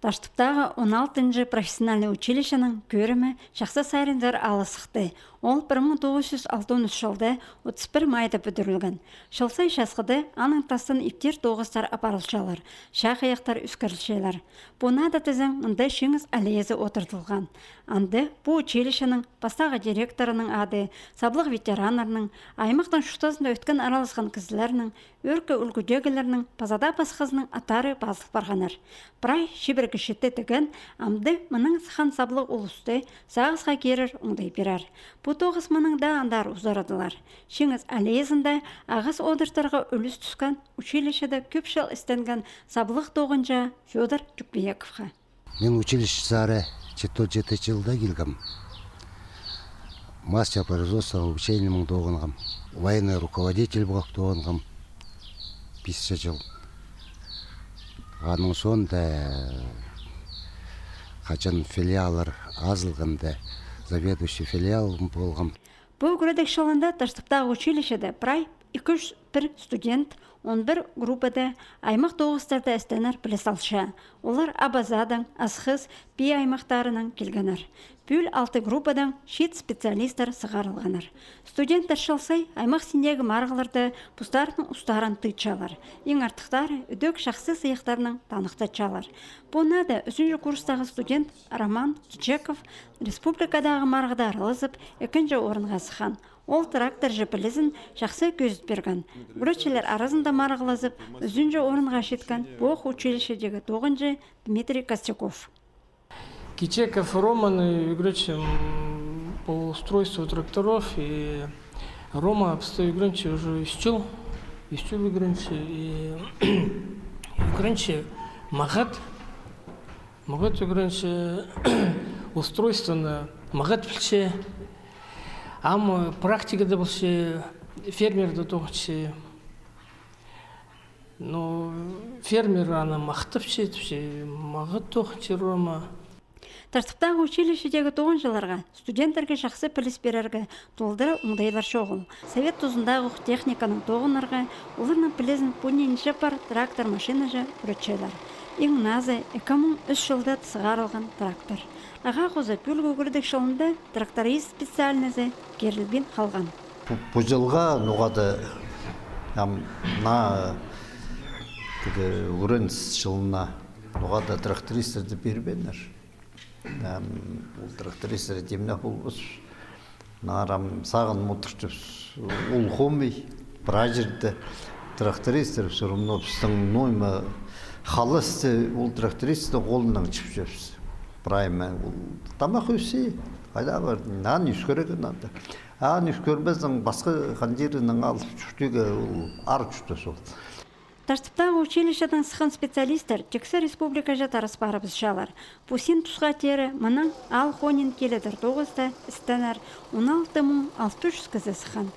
Таштыптағы 16-й профессиональный училищенің көрімі шақсы сайрындар алысықты. Ол 1963 жылда 31 майда бүдірілген. Шылсай шасқыды аның тасын иптер тоғыстар апарылшалар, шақ аяқтар үскірілшелер. Бұна да тізің мұнда шыңыз әлезі отыртылған. Анды бұл училищенің бастағы директорының ады, саблық ветеранарының, аймақтың шұқтасында өткен аралысқан кізілерінің, өркі үлгідегілерінің, пазада басқызының атары базық барғанар. Прай шибір кішетті тіген, амды мұның сыхан саблық ұлысты сағызға керір ұңдай берер. Бұ тоғыз мұның да андар ұзарадылар. Шыңыз әлезінде ағыз одыртарға өліс түскен училищеде көпшіл істенген саблық тоғынша Федор Жүкбеяковқа. Мен училище зары 47 жылда келгім. Мастер производства обучения мың тоғынғым. Военный руководитель болып тоғынғым. 50 жыл. Аның сонда қачан филиалар азылғанда заведующий филиал болғым. Бұл күрәдік шылында Таштыптағы училищеде прай 201 студент, 11 группада аймақ тоғыстарда әстенер білесалшы. Олар Абазадан, Асхыз, би аймақтарынан келгенер. Бүл 6 группадан шет специалистер сығарылғаныр. Студенттер шылсай аймақ сендегі марғыларды бұстарының ұстарын тыйтшалар. Ең артықтары үдік шақсы сыйықтарының танықтачалар. Бұна да 3-ші курстағы студент Роман Чечеков республикадағы марғыда арылызып, 2-ші орынға сыған. Ол трактор жіпілізін жақсы көзіп берген. Бүрөтшілер арасында марғылызып, 3-ші орынға шеткен бұқ училищедегі 9-ші Дмитрий Костюков. Кичеков Роман по устройству тракторов, и Рома уже исчел и Магат устройственно Магат плече, ам практика да больше фермер да тоже, но фермер она махтовче, Магат тоже Рома. Таштыптағы училищедегі 9 жыларға студенттерге жақсы піліс берерге толдыры ұңдайлар шоғыл. Совет тұзындағы техниканың тоғынарға оларның пілізін пөненші бар трактор машинажы үрітшелер. Ең назы 2003 жылда сығарылған трактор. Аға қозы пүлгі күрдік жылында тракторист специалнезі керілбен қалған. Бұл жылға нұғады үрін жылына нұғады трактористерді бербенер. Трактористер демне болбус. Нарам сагын мутырчып улхомый бражерде трактористер все равно бистің нойма халысты ул трактористы қолынан чып жүрс. Прайма ул тамақ өсі. Қайда бар? Нан үскөрек нанды. Ан үскөрбездің басқа қандерінің алып жүштегі ул ар жүшті сол. Таштыптағы училищедің сықын специалистер Тексі республика жатарыс барып жалар. Пусин тұсға тері мұның ал хонин келедір 9-та істенер 16.600 кізі сықын.